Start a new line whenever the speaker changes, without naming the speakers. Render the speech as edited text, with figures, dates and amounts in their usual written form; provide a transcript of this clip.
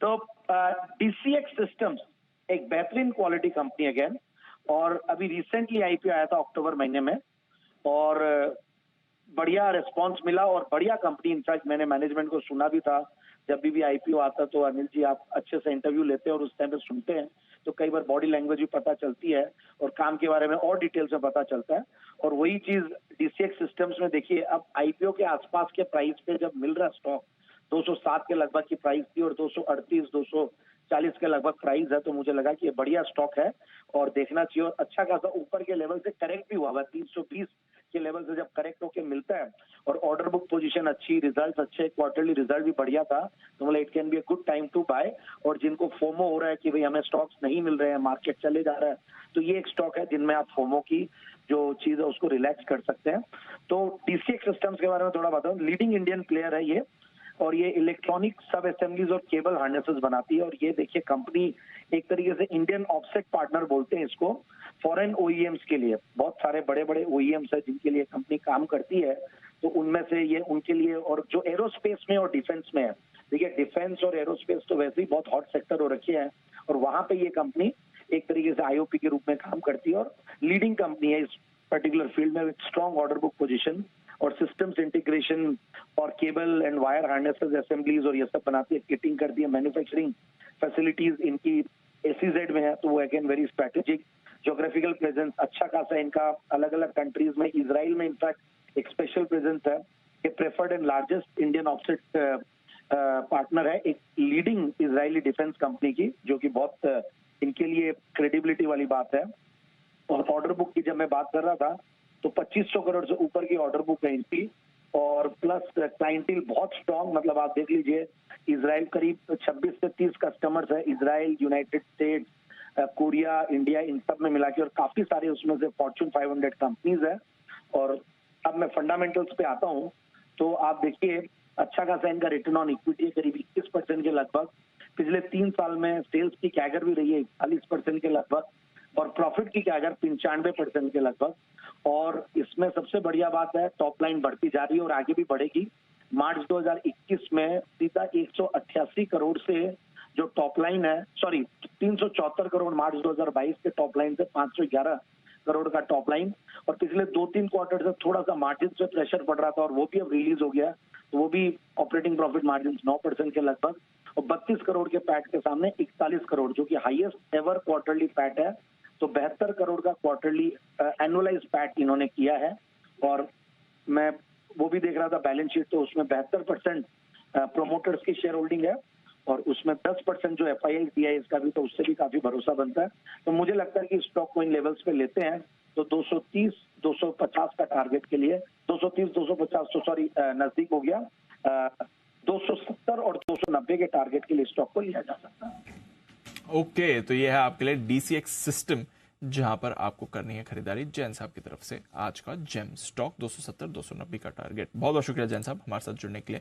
तो DCX systems एक बेहतरीन क्वालिटी कंपनी अगेन, और अभी रिसेंटली आईपीओ आया था अक्टूबर महीने में, और बढ़िया रिस्पांस मिला और बढ़िया कंपनी। इनफैक्ट मैंने मैनेजमेंट को सुना भी था, जब भी आईपीओ आता तो अनिल जी आप अच्छे से इंटरव्यू लेते हैं और उस टाइम पे सुनते हैं, तो कई बार बॉडी लैंग्वेज भी पता चलती है और काम के बारे में और डिटेल्स में पता चलता है। और वही चीज डीसीएक्स सिस्टम्स में देखिए, अब आईपीओ के आसपास के प्राइस पे जब मिल रहा स्टॉक 207 के लगभग की प्राइस थी और 238 240 के लगभग प्राइस है, तो मुझे लगा कि ये बढ़िया स्टॉक है और देखना चाहिए। और अच्छा खासा ऊपर के लेवल से करेक्ट भी हुआ, 320 के लेवल से जब करेक्ट होके मिलता है और ऑर्डर बुक पोजीशन अच्छी, रिजल्ट अच्छे, क्वार्टरली रिजल्ट भी बढ़िया था, तो मतलब it can be a good time to buy. और जिनको फोमो हो रहा है कि भाई हमें स्टॉक्स नहीं मिल रहे हैं, मार्केट चले जा रहा है, तो ये एक स्टॉक है जिनमें आप फोमो की जो चीज है उसको रिलैक्स कर सकते हैं। तो डीसीएक्स सिस्टम्स के बारे में थोड़ा बताऊं, लीडिंग इंडियन प्लेयर है ये, और ये इलेक्ट्रॉनिक सब असेंबलीज और केबल हार्नेसेस बनाती है। और ये देखिए कंपनी एक तरीके से इंडियन ऑफसेट पार्टनर बोलते हैं इसको, फॉरेन ओईएम्स के लिए। बहुत सारे बड़े बड़े ओईएम्स है जिनके लिए कंपनी काम करती है, तो उनमें से ये उनके लिए। और जो एरोस्पेस में और डिफेंस में है, देखिए डिफेंस और एरोस्पेस तो वैसे ही बहुत हॉट सेक्टर हो रखे हैं, और वहां पे ये कंपनी एक तरीके से आईओपी के रूप में काम करती है और लीडिंग कंपनी है इस पर्टिकुलर फील्ड में, with strong order book position और सिस्टम्स इंटीग्रेशन और cable and wire harnesses assemblies और ये सब बनाती है, किटिंग करती है। मैन्युफैक्चरिंग फैसिलिटीज इनकी एसीजेड में है, तो वो again very strategic. Geographical presence अच्छा खासा इनका अलग अलग कंट्रीज में, इजराइल में इनफैक्ट एक स्पेशल प्रेजेंस है। ये preferred and largest Indian offset partner है एक लीडिंग इजरायली डिफेंस कंपनी की, जो कि बहुत इनके लिए क्रेडिबिलिटी वाली बात है। और ऑर्डर बुक की जब मैं बात कर रहा था, तो 2500 करोड़ से ऊपर की ऑर्डर बुक है इनकी, और प्लस क्लाइंटेल बहुत स्ट्रांग। मतलब आप देख लीजिए, इजराइल करीब 26 से 30 कस्टमर्स है, Israel, United States, Korea, India, इन सब में मिला के, और काफी सारे उसमें से फॉर्च्यून 500 कंपनीज है। और अब मैं फंडामेंटल्स पे आता हूँ, तो आप देखिए अच्छा खासा इनका रिटर्न ऑन इक्विटी करीब 21% के लगभग। पिछले 3 साल में सेल्स की कैगर भी रही है 41% के लगभग, और प्रॉफिट की कैगर 95% के लगभग। और इसमें सबसे बढ़िया बात है, टॉप लाइन बढ़ती जा रही है और आगे भी बढ़ेगी। मार्च 2021 में सीधा 188 करोड़ से जो टॉप लाइन है, सॉरी 374 करोड़ मार्च 2022 के टॉप लाइन से 511 करोड़ का टॉप लाइन। और पिछले 2-3 क्वार्टर से थोड़ा सा मार्जिन से प्रेशर पड़ रहा था, और वो भी अब रिलीज हो गया, तो वो भी ऑपरेटिंग प्रॉफिट मार्जिन 9% के लगभग, और 32 करोड़ के पैट के सामने 41 करोड़, जो कि हाईएस्ट एवर क्वार्टरली पैट है। तो 72 करोड़ का क्वार्टरली एनुअलाइज पैट इन्होंने किया है। और मैं वो भी देख रहा था बैलेंस शीट, तो उसमें 72% प्रोमोटर्स की शेयर होल्डिंग है, और उसमें 10% जो एफआईआई दिया है इसका भी, तो उससे भी काफी भरोसा बनता है। तो मुझे लगता है कि स्टॉक को इन लेवल्स पे लेते हैं तो 230-250 का टारगेट के लिए, 230-250 तो सॉरी नजदीक हो गया, 270 और 290 के टारगेट के लिए स्टॉक को लिया जा सकता है।
ओके, तो ये है आपके लिए डीसीएक्स सिस्टम, जहां पर आपको करनी है खरीदारी जैन साहब की तरफ से। आज का जेम स्टॉक 270-290 का टारगेट। बहुत बहुत शुक्रिया जैन साहब हमारे साथ जुड़ने के लिए।